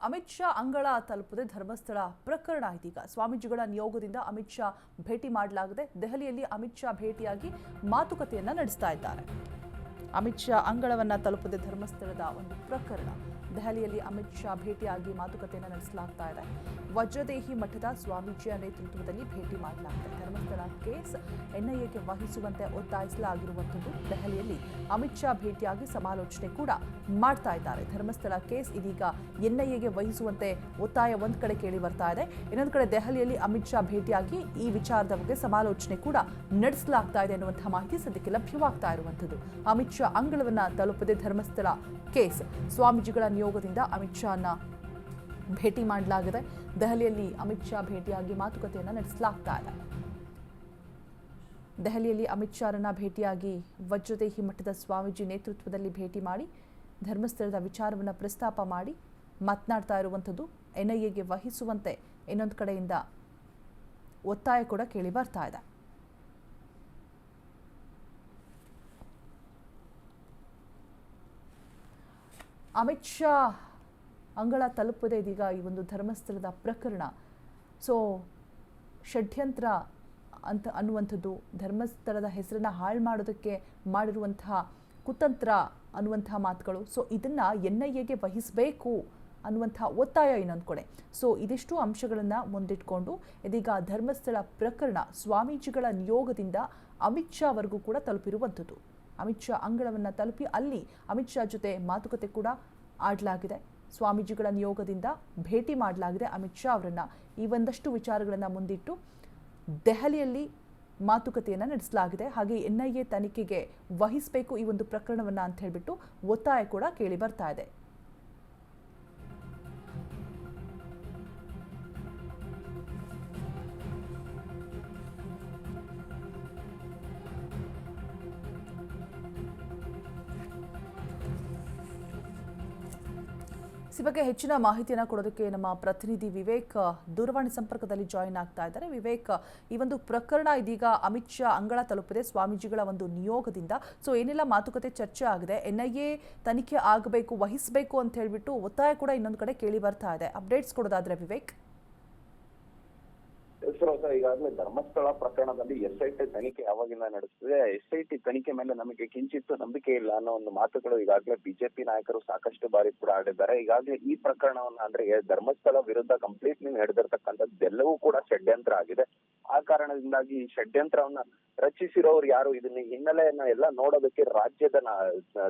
ಅಮಿತ್ ಶಾ ಅಂಗಳ ತಲುಪದೆ ಧರ್ಮಸ್ಥಳ ಪ್ರಕರಣ ಇದೀಗ ಸ್ವಾಮೀಜಿಗಳ ನಿಯೋಗದಿಂದ ಅಮಿತ್ ಶಾ ಭೇಟಿ ಮಾಡಲಾಗಿದೆ. ದೆಹಲಿಯಲ್ಲಿ ಅಮಿತ್ ಶಾ ಭೇಟಿಯಾಗಿ ಮಾತುಕತೆಯನ್ನ ನಡೆಸ್ತಾ ಇದ್ದಾರೆ. ಅಮಿತ್ ಶಾ ಅಂಗಳವನ್ನ ತಲುಪದೆ ಧರ್ಮಸ್ಥಳದ ಒಂದು ಪ್ರಕರಣ. ದೆಹಲಿಯಲ್ಲಿ ಅಮಿತ್ ಶಾ ಭೇಟಿಯಾಗಿ ಮಾತುಕತೆಯನ್ನು ನಡೆಸಲಾಗ್ತಾ ಇದೆ. ವಜ್ರದೇಹಿ ಮಠದ ಸ್ವಾಮೀಜಿಯ ನೇತೃತ್ವದಲ್ಲಿ ಭೇಟಿ ಮಾಡಲಾಗಿದೆ. ಧರ್ಮಸ್ಥಳ ಕೇಸ್ ಎನ್ಐಎಗೆ ವಹಿಸುವಂತೆ ಒತ್ತಾಯಿಸಲಾಗಿರುವಂಥದ್ದು. ದೆಹಲಿಯಲ್ಲಿ ಅಮಿತ್ ಶಾ ಭೇಟಿಯಾಗಿ ಸಮಾಲೋಚನೆ ಕೂಡ ಮಾಡ್ತಾ ಇದ್ದಾರೆ. ಧರ್ಮಸ್ಥಳ ಕೇಸ್ ಇದೀಗ ಎನ್ಐಎಗೆ ವಹಿಸುವಂತೆ ಒತ್ತಾಯ ಒಂದ್ ಕಡೆ ಕೇಳಿ ಬರ್ತಾ ಇದೆ. ಇನ್ನೊಂದು ಕಡೆ ದೆಹಲಿಯಲ್ಲಿ ಅಮಿತ್ ಶಾ ಭೇಟಿಯಾಗಿ ಈ ವಿಚಾರದ ಬಗ್ಗೆ ಸಮಾಲೋಚನೆ ಕೂಡ ನಡೆಸಲಾಗ್ತಾ ಇದೆ ಅನ್ನುವಂತಹ ಮಾಹಿತಿ ಸದ್ಯಕ್ಕೆ ಲಭ್ಯವಾಗ್ತಾ ಇರುವಂಥದ್ದು. ಅಮಿತ್ ಶಾ ಅಂಗಳವನ್ನ ತಲುಪದೆ ಧರ್ಮಸ್ಥಳ ಕೇಸ್ ಸ್ವಾಮೀಜಿಗಳ ನಿಯೋಗದಿಂದ ಅಮಿತ್ ಶಾನ ಭೇಟಿ ಮಾಡಲಾಗಿದೆ. ದೆಹಲಿಯಲ್ಲಿ ಅಮಿತ್ ಶಾ ಭೇಟಿಯಾಗಿ ಮಾತುಕತೆಯನ್ನು ನಡೆಸಲಾಗ್ತಾ ಇದೆ. ದೆಹಲಿಯಲ್ಲಿ ಅಮಿತ್ ಶಾರನ್ನ ಭೇಟಿಯಾಗಿ ವಜ್ರದೇಹಿ ಮಠದ ಸ್ವಾಮೀಜಿ ನೇತೃತ್ವದಲ್ಲಿ ಭೇಟಿ ಮಾಡಿ ಧರ್ಮಸ್ಥಳದ ವಿಚಾರವನ್ನು ಪ್ರಸ್ತಾಪ ಮಾಡಿ ಮಾತನಾಡ್ತಾ ಇರುವಂಥದ್ದು. ಎನ್ಐಎಗೆ ವಹಿಸುವಂತೆ ಇನ್ನೊಂದು ಕಡೆಯಿಂದ ಒತ್ತಾಯ ಕೂಡ ಕೇಳಿ ಬರ್ತಾ ಇದೆ. ಅಮಿತ್ ಶಾ ಅಂಗಳ ತಲುಪದೆ ಇದೀಗ ಈ ಒಂದು ಧರ್ಮಸ್ಥಳದ ಪ್ರಕರಣ. ಷಡ್ಯಂತ್ರ ಅಂತ ಅನ್ನುವಂಥದ್ದು, ಧರ್ಮಸ್ಥಳದ ಹೆಸರನ್ನ ಹಾಳು ಮಾಡೋದಕ್ಕೆ ಮಾಡಿರುವಂತಹ ಕುತಂತ್ರ ಅನ್ನುವಂತಹ ಮಾತುಗಳು. ಇದನ್ನ ಎನ್ಐಎಗೆ ವಹಿಸಬೇಕು ಅನ್ನುವಂತಹ ಒತ್ತಾಯ ಇನ್ನೊಂದು ಕಡೆ. ಇದಿಷ್ಟು ಅಂಶಗಳನ್ನು ಮುಂದಿಟ್ಕೊಂಡು ಇದೀಗ ಧರ್ಮಸ್ಥಳ ಪ್ರಕರಣ ಸ್ವಾಮೀಜಿಗಳ ನಿಯೋಗದಿಂದ ಅಮಿತ್ ಶಾ ವರೆಗೂ ಕೂಡ ತಲುಪಿರುವಂಥದ್ದು. ಅಮಿತ್ ಶಾ ಅಂಗಳವನ್ನು ತಲುಪಿ ಅಲ್ಲಿ ಅಮಿತ್ ಶಾ ಜೊತೆ ಮಾತುಕತೆ ಕೂಡ ಆಡಲಾಗಿದೆ. ಸ್ವಾಮೀಜಿಗಳ ನಿಯೋಗದಿಂದ ಭೇಟಿ ಮಾಡಲಾಗಿದೆ ಅಮಿತ್ ಶಾ ಅವರನ್ನ. ಈ ಒಂದಷ್ಟು ವಿಚಾರಗಳನ್ನು ಮುಂದಿಟ್ಟು ದೆಹಲಿಯಲ್ಲಿ ಮಾತುಕತೆಯನ್ನು ನಡೆಸಲಾಗಿದೆ. ಹಾಗೆ ಎನ್ಐಎ ತನಿಖೆಗೆ ವಹಿಸಬೇಕು ಈ ಒಂದು ಪ್ರಕರಣವನ್ನ ಅಂತ ಹೇಳ್ಬಿಟ್ಟು ಒತ್ತಾಯ ಕೂಡ ಕೇಳಿ ಬರ್ತಾ ಇದೆ. ಈ ಬಗ್ಗೆ ಹೆಚ್ಚಿನ ಮಾಹಿತಿಯನ್ನು ಕೊಡೋದಕ್ಕೆ ನಮ್ಮ ಪ್ರತಿನಿಧಿ ವಿವೇಕ್ ದೂರವಾಣಿ ಸಂಪರ್ಕದಲ್ಲಿ ಜಾಯಿನ್ ಆಗ್ತಾ ಇದ್ದಾರೆ. ವಿವೇಕ್, ಈ ಒಂದು ಪ್ರಕರಣ ಇದೀಗ ಅಮಿತ್ ಶಾ ಅಂಗಳ ತಲುಪಿದೆ ಸ್ವಾಮೀಜಿಗಳ ಒಂದು ನಿಯೋಗದಿಂದ. ಏನೆಲ್ಲ ಮಾತುಕತೆ ಚರ್ಚೆ ಆಗಿದೆ, ಎನ್ಐಎ ತನಿಖೆ ಆಗಬೇಕು, ವಹಿಸಬೇಕು ಅಂತ ಹೇಳ್ಬಿಟ್ಟು ಒತ್ತಾಯ ಕೂಡ ಇನ್ನೊಂದು ಕಡೆ ಕೇಳಿ ಬರ್ತಾ ಇದೆ. ಅಪ್ಡೇಟ್ಸ್ ಕೊಡೋದಾದ್ರೆ ವಿವೇಕ್. ಈಗಾಗಲೇ ಧರ್ಮಸ್ಥಳ ಪ್ರಕರಣದಲ್ಲಿ SIT ತನಿಖೆ ಯಾವಾಗಿಂದ ನಡೆಸ್ತಿದೆ, SIT ತನಿಖೆ ಮೇಲೆ ನಮಗೆ ಕಿಂಚಿತ್ತು ನಂಬಿಕೆ ಇಲ್ಲ ಅನ್ನೋ ಒಂದು ಮಾತುಗಳು ಈಗಾಗಲೇ ಬಿಜೆಪಿ ನಾಯಕರು ಸಾಕಷ್ಟು ಬಾರಿ ಕೂಡ ಆಡಿದ್ದಾರೆ. ಈಗಾಗಲೇ ಈ ಪ್ರಕರಣವನ್ನ ಅಂದ್ರೆ ಧರ್ಮಸ್ಥಳ ವಿರುದ್ಧ ಕಂಪ್ಲೀಟ್ಲಿ ನಡೆದಿರ್ತಕ್ಕಂಥದ್ದು ಎಲ್ಲವೂ ಕೂಡ ಷಡ್ಯಂತ್ರ ಆಗಿದೆ. ಆ ಕಾರಣದಿಂದಾಗಿ ಈ ಷಡ್ಯಂತ್ರವನ್ನ ರಚಿಸಿರೋರು ಯಾರು, ಇದನ್ನ ಹಿನ್ನೆಲೆಯನ್ನ ಎಲ್ಲ ನೋಡೋದಕ್ಕೆ ರಾಜ್ಯದ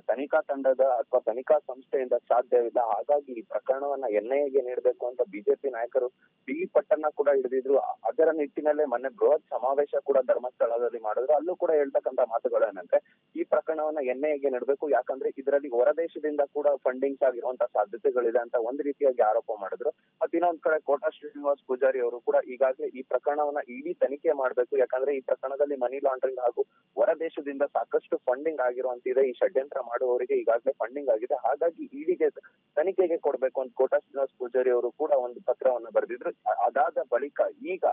ತನಿಖಾ ತಂಡದ ಅಥವಾ ತನಿಖಾ ಸಂಸ್ಥೆಯಿಂದ ಸಾಧ್ಯವಿಲ್ಲ. ಹಾಗಾಗಿ ಈ ಪ್ರಕರಣವನ್ನ ಎನ್ಐಎಗೆ ನೀಡಬೇಕು ಅಂತ ಬಿಜೆಪಿ ನಾಯಕರು ಬಿಗಿ ಪಟ್ಟನ್ನ ಕೂಡ ಹಿಡಿದಿದ್ರು. ಅದರ ನಿಟ್ಟಿನಲ್ಲೇ ಮೊನ್ನೆ ಬೃಹತ್ ಸಮಾವೇಶ ಕೂಡ ಧರ್ಮಸ್ಥಳದಲ್ಲಿ ಮಾಡಿದ್ರು. ಅಲ್ಲೂ ಕೂಡ ಹೇಳ್ತಕ್ಕಂಥ ಮಾತುಗಳೇನಂದ್ರೆ ಈ ಪ್ರಕರಣವನ್ನ ಎನ್ಐಎಗೆ ನೀಡಬೇಕು, ಯಾಕಂದ್ರೆ ಇದರಲ್ಲಿ ಹೊರದೇಶದಿಂದ ಕೂಡ ಫಂಡಿಂಗ್ಸ್ ಆಗಿರುವಂತಹ ಸಾಧ್ಯತೆಗಳಿದೆ ಅಂತ ಒಂದ್ ರೀತಿಯಾಗಿ ಆರೋಪ ಮಾಡಿದ್ರು. ಮತ್ತೆ ಇನ್ನೊಂದ್ ಕಡೆ ಕೋಟಾ ಶ್ರೀನಿವಾಸ್ ಪೂಜಾರಿ ಅವರು ಕೂಡ ಈಗಾಗಲೇ ಈ ಪ್ರಕರಣವನ್ನ ಇಡೀ ತನಿಖೆ ಮಾಡಬೇಕು, ಯಾಕಂದ್ರೆ ಈ ಪ್ರಕರಣದಲ್ಲಿ ಮನಿ ಲಾಂಡ್ರಿಂಗ್ ಹಾಗೂ ಹೊರದೇಶದಿಂದ ಸಾಕಷ್ಟು ಫಂಡಿಂಗ್ ಆಗಿರುವಂತಿದೆ. ಈ ಷಡ್ಯಂತ್ರ ಮಾಡುವವರಿಗೆ ಈಗಾಗಲೇ ಫಂಡಿಂಗ್ ಆಗಿದೆ, ಹಾಗಾಗಿ ಇಡಿಗೆ ತನಿಖೆಗೆ ಕೊಡ್ಬೇಕು ಅಂತ ಕೋಟಾ ಶ್ರೀನಿವಾಸ್ ಪೂಜಾರಿ ಅವರು ಕೂಡ ಒಂದು ಪತ್ರವನ್ನು ಬರೆದಿದ್ರು. ಅದಾದ ಬಳಿಕ ಈಗ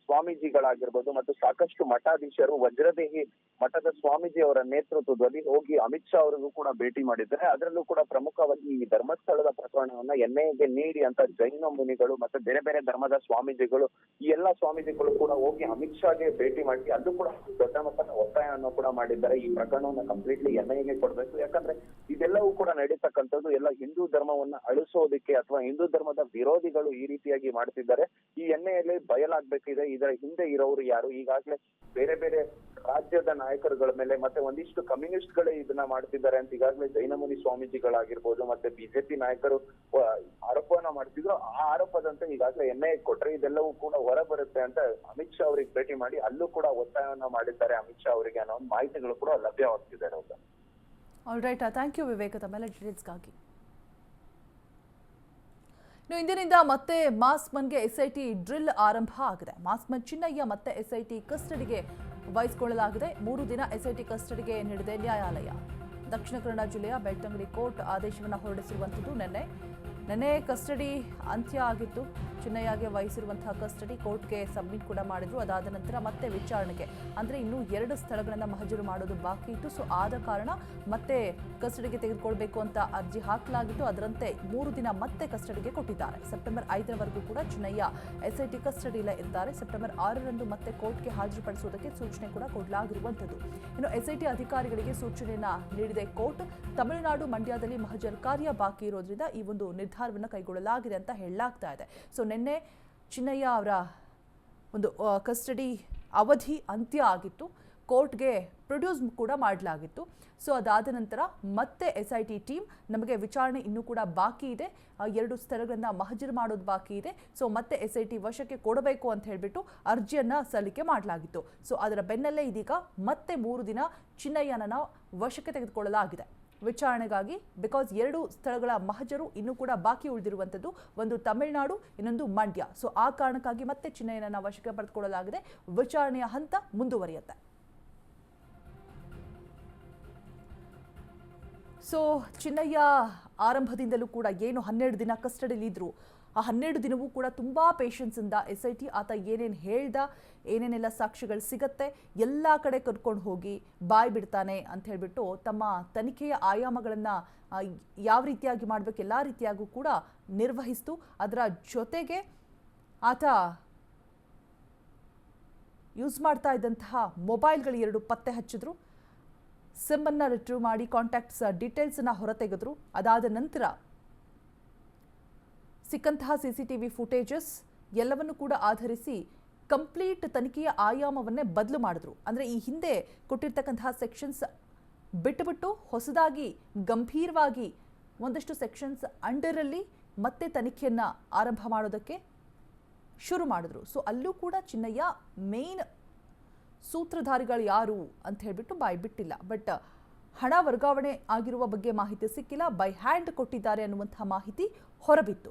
ಸ್ವಾಮೀಜಿಗಳಾಗಿರ್ಬೋದು ಮತ್ತು ಸಾಕಷ್ಟು ಮಠಾಧೀಶರು ವಜ್ರದೇಹಿ ಮಠದ ಸ್ವಾಮೀಜಿ ಅವರ ನೇತೃತ್ವದಲ್ಲಿ ಹೋಗಿ ಅಮಿತ್ ಶಾ ಅವರಿಗೂ ಕೂಡ ಭೇಟಿ ಮಾಡಿದ್ದಾರೆ. ಅದರಲ್ಲೂ ಕೂಡ ಪ್ರಮುಖವಾಗಿ ಈ ಧರ್ಮಸ್ಥಳದ ಪ್ರಕರಣವನ್ನ ಎನ್ಐಎಗೆ ನೀಡಿ ಅಂತ ಜೈನ ಮುನಿಗಳು ಮತ್ತೆ ಬೇರೆ ಬೇರೆ ಧರ್ಮದ ಸ್ವಾಮೀಜಿಗಳು, ಈ ಎಲ್ಲಾ ಸ್ವಾಮೀಜಿಗಳು ಕೂಡ ಹೋಗಿ ಅಮಿತ್ ಶಾಗೆ ಭೇಟಿ ಮಾಡಿ ಅಲ್ಲೂ ಕೂಡ ದೊಡ್ಡ ಮಟ್ಟದ ಒತ್ತಾಯವನ್ನು ಕೂಡ ಮಾಡಿದ್ದಾರೆ. ಈ ಪ್ರಕರಣವನ್ನ ಕಂಪ್ಲೀಟ್ಲಿ ಎನ್ಐಎಗೆ ಕೊಡ್ಬೇಕು, ಯಾಕಂದ್ರೆ ಇದೆಲ್ಲವೂ ಕೂಡ ನಡೀತಕ್ಕಂಥದ್ದು ಎಲ್ಲ ಹಿಂದೂ ಧರ್ಮವನ್ನ ಅಳಿಸೋದಕ್ಕೆ ಅಥವಾ ಹಿಂದೂ ಧರ್ಮದ ವಿರೋಧಿಗಳು ಈ ರೀತಿಯಾಗಿ ಮಾಡ್ತಿದ್ದಾರೆ. ಈ ಎನ್ಐಎಲ್ಲಿ ಬಯಲಾಗ್ಬೇಕಿದೆ ಇದರ ಹಿಂದೆ ಇರೋರು ಯಾರು. ಈಗಾಗಲೇ ಬೇರೆ ಬೇರೆ ರಾಜ್ಯದ ನಾಯಕರುಗಳ ಮೇಲೆ ಮತ್ತೆ ಒಂದಿಷ್ಟು ಕಮ್ಯುನಿಸ್ಟ್ ಗಳೇ ಇದನ್ನ ಮಾಡ್ತಿದ್ದಾರೆ ಅಂತ ಈಗಾಗಲೇ ಜೈನಮುನಿ ಸ್ವಾಮೀಜಿಗಳಾಗಿರ್ಬೋದು ಮತ್ತೆ ಬಿಜೆಪಿ ನಾಯಕರು ಆರೋಪವನ್ನ ಮಾಡ್ತಿದ್ರು. ಆ ಆರೋಪದಂತೆ ಈಗಾಗಲೇ ಎನ್ಐಎ ಕೊಟ್ರೆ ಇದೆಲ್ಲವೂ ಕೂಡ ಹೊರ ಬರುತ್ತೆ ಅಂತ ಅಮಿತ್ ಶಾ ಅವರಿಗೆ ಭೇಟಿ ಮಾಡಿ ಅಲ್ಲೂ ಕೂಡ ಒತ್ತಾಯವನ್ನ ಮಾಡಿದ್ದಾರೆ ಅಮಿತ್ ಶಾ ಅವರಿಗೆ ಅನ್ನೋ ಒಂದು ಮಾಹಿತಿಗಳು ಕೂಡ ಲಭ್ಯವಾಗ್ತಿದ್ದಾರೆ. All right, thank you Vivek ತಮ್ಮೆಲ್ಲ ಡೀಟೇಲ್ಸ್ಗಾಗಿ. ಇಂದಿನಿಂದ ಮತ್ತೆ ಮಾಸ್ಮನ್ಗೆ SIT ಡ್ರಿಲ್ ಆರಂಭ ಆಗಿದೆ. ಮಾಸ್ಮನ್ ಚಿನ್ನಯ್ಯ ಮತ್ತೆ SIT ಕಸ್ಟಡಿಗೆ ವಹಿಸಿಕೊಳ್ಳಲಾಗಿದೆ. 3 ದಿನ SIT ಕಸ್ಟಡಿಗೆ ನೀಡಿದೆ ನ್ಯಾಯಾಲಯ. ದಕ್ಷಿಣ ಕನ್ನಡ ಜಿಲ್ಲೆಯ ಬೆಳ್ತಂಗಡಿ ಕೋರ್ಟ್ ಆದೇಶವನ್ನು ಹೊರಡಿಸಿರುವಂಥದ್ದು. ನಿನ್ನೆ ಕಸ್ಟಡಿ ಅಂತ್ಯ ಆಗಿತ್ತು. ಚಿನ್ನಯ್ಯಗೆ ವಹಿಸಿರುವಂತಹ ಕಸ್ಟಡಿ ಕೋರ್ಟ್ಗೆ ಸಬ್ಮಿಟ್ ಕೂಡ ಮಾಡಿದ್ರು. ಅದಾದ ನಂತರ ಮತ್ತೆ ವಿಚಾರಣೆಗೆ ಅಂದರೆ ಇನ್ನೂ 2 ಸ್ಥಳಗಳನ್ನು ಮಹಜರು ಮಾಡೋದು ಬಾಕಿ ಇತ್ತು. ಸೊ ಆದ ಕಾರಣ ಮತ್ತೆ ಕಸ್ಟಡಿಗೆ ತೆಗೆದುಕೊಳ್ಬೇಕು ಅಂತ ಅರ್ಜಿ ಹಾಕಲಾಗಿತ್ತು. ಅದರಂತೆ 3 ದಿನ ಮತ್ತೆ ಕಸ್ಟಡಿಗೆ ಕೊಟ್ಟಿದ್ದಾರೆ. ಸೆಪ್ಟೆಂಬರ್ 5ರವರೆಗೂ ಕೂಡ ಚಿನ್ನಯ್ಯ SIT ಕಸ್ಟಡಿಯಲ್ಲೇ ಇರ್ತಾರೆ. ಸೆಪ್ಟೆಂಬರ್ 6ರಂದು ಮತ್ತೆ ಕೋರ್ಟ್ಗೆ ಹಾಜರುಪಡಿಸುವುದಕ್ಕೆ ಸೂಚನೆ ಕೂಡ ಕೊಡಲಾಗಿರುವಂಥದ್ದು. ಇನ್ನು SIT ಅಧಿಕಾರಿಗಳಿಗೆ ಸೂಚನೆಯನ್ನ ನೀಡಿದೆ ಕೋರ್ಟ್. ತಮಿಳುನಾಡು ಮಂಡ್ಯದಲ್ಲಿ ಮಹಜರ್ ಕಾರ್ಯ ಬಾಕಿ ಇರೋದ್ರಿಂದ ಈ ಒಂದು ನಿರ್ಧಾರವನ್ನು ಕೈಗೊಳ್ಳಲಾಗಿದೆ ಅಂತ ಹೇಳಲಾಗ್ತಾ ಇದೆ. ಸೊ ನಿನ್ನೆ ಚಿನ್ನಯ್ಯ ಅವರ ಒಂದು ಕಸ್ಟಡಿ ಅವಧಿ ಅಂತ್ಯ ಆಗಿತ್ತು. ಕೋರ್ಟ್ಗೆ ಪ್ರೊಡ್ಯೂಸ್ ಕೂಡ ಮಾಡಲಾಗಿತ್ತು. ಸೊ ಅದಾದ ನಂತರ ಮತ್ತೆ SIT ಟೀಮ್ ನಮಗೆ ವಿಚಾರಣೆ ಇನ್ನೂ ಕೂಡ ಬಾಕಿ ಇದೆ, 2 ಸ್ಥಳಗಳನ್ನು ಮಹಜರು ಮಾಡೋದು ಬಾಕಿ ಇದೆ, ಸೊ ಮತ್ತೆ SIT ವಶಕ್ಕೆ ಕೊಡಬೇಕು ಅಂತ ಹೇಳಿಬಿಟ್ಟು ಅರ್ಜಿಯನ್ನು ಸಲ್ಲಿಕೆ ಮಾಡಲಾಗಿತ್ತು. ಸೊ ಅದರ ಬೆನ್ನಲ್ಲೇ ಇದೀಗ ಮತ್ತೆ 3 ದಿನ ಚಿನ್ನಯ್ಯನನ್ನ ವಶಕ್ಕೆ ತೆಗೆದುಕೊಳ್ಳಲಾಗಿದೆ ವಿಚಾರಣೆಗಾಗಿ. ಬಿಕಾಸ್ 2 ಸ್ಥಳಗಳ ಮಹಜರು ಇನ್ನೂ ಕೂಡ ಬಾಕಿ ಉಳಿದಿರುವಂಥದ್ದು, ಒಂದು ತಮಿಳುನಾಡು, ಇನ್ನೊಂದು ಮಂಡ್ಯ. ಸೊ ಆ ಕಾರಣಕ್ಕಾಗಿ ಮತ್ತೆ ಚಿನ್ನಯ್ಯನನ್ನ ವಶಕ್ಕೆ ಪಡೆದುಕೊಳ್ಳಲಾಗಿದೆ. ವಿಚಾರಣೆಯ ಹಂತ ಮುಂದುವರಿಯುತ್ತೆ. ಸೊ ಚಿನ್ನಯ್ಯ ಆರಂಭದಿಂದಲೂ ಕೂಡ ಏನು 12 ದಿನ ಕಸ್ಟಡಿಯಲ್ಲಿ ಇದ್ರು, ಆ 12 ದಿನವೂ ಕೂಡ ತುಂಬ ಪೇಷನ್ಸಿಂದ SIT ಆತ ಏನೇನು ಹೇಳ್ದ, ಏನೇನೆಲ್ಲ ಸಾಕ್ಷಿಗಳು ಸಿಗತ್ತೆ, ಎಲ್ಲ ಕಡೆ ಕರ್ಕೊಂಡು ಹೋಗಿ ಬಾಯ್ ಬಿಡ್ತಾನೆ ಅಂತ ಹೇಳಿಬಿಟ್ಟು ತಮ್ಮ ತನಿಖೆಯ ಆಯಾಮಗಳನ್ನು ಯಾವ ರೀತಿಯಾಗಿ ಮಾಡಬೇಕು ಎಲ್ಲ ರೀತಿಯಾಗೂ ಕೂಡ ನಿರ್ವಹಿಸ್ತು. ಅದರ ಜೊತೆಗೆ ಆತ ಯೂಸ್ ಮಾಡ್ತಾ ಇದ್ದಂತಹ ಮೊಬೈಲ್ಗಳು 2 ಪತ್ತೆ ಹಚ್ಚಿದ್ರು. ಸಿಮ್ಮನ್ನು ರಿಟ್ರೀವ್ ಮಾಡಿ ಕಾಂಟ್ಯಾಕ್ಟ್ಸ್ ಡೀಟೇಲ್ಸನ್ನು ಹೊರತೆಗೆದ್ರು. ಅದಾದ ನಂತರ ಸಿಕ್ಕಂತಹ CCTV ಫುಟೇಜಸ್ ಎಲ್ಲವನ್ನು ಕೂಡ ಆಧರಿಸಿ ಕಂಪ್ಲೀಟ್ ತನಿಖೆಯ ಆಯಾಮವನ್ನೇ ಬದಲು ಮಾಡಿದ್ರು. ಅಂದರೆ ಈ ಹಿಂದೆ ಕೊಟ್ಟಿರ್ತಕ್ಕಂತಹ ಸೆಕ್ಷನ್ಸ್ ಬಿಟ್ಟುಬಿಟ್ಟು ಹೊಸದಾಗಿ ಗಂಭೀರವಾಗಿ ಒಂದಷ್ಟು ಸೆಕ್ಷನ್ಸ್ ಅಂಡರಲ್ಲಿ ಮತ್ತೆ ತನಿಖೆಯನ್ನು ಆರಂಭ ಮಾಡೋದಕ್ಕೆ ಶುರು ಮಾಡಿದ್ರು. ಸೊ ಅಲ್ಲೂ ಕೂಡ ಚಿನ್ನಯ್ಯ ಮೇನ್ ಸೂತ್ರಧಾರಿಗಳು ಯಾರು ಅಂತ ಹೇಳಿಬಿಟ್ಟು ಬಾಯ್ ಬಿಟ್ಟಿಲ್ಲ. ಬಟ್ ಹಣ ವರ್ಗಾವಣೆ ಆಗಿರುವ ಬಗ್ಗೆ ಮಾಹಿತಿ ಸಿಕ್ಕಿಲ್ಲ, ಬೈ ಹ್ಯಾಂಡ್ ಕೊಟ್ಟಿದ್ದಾರೆ ಅನ್ನುವಂಥ ಮಾಹಿತಿ ಹೊರಬಿತ್ತು.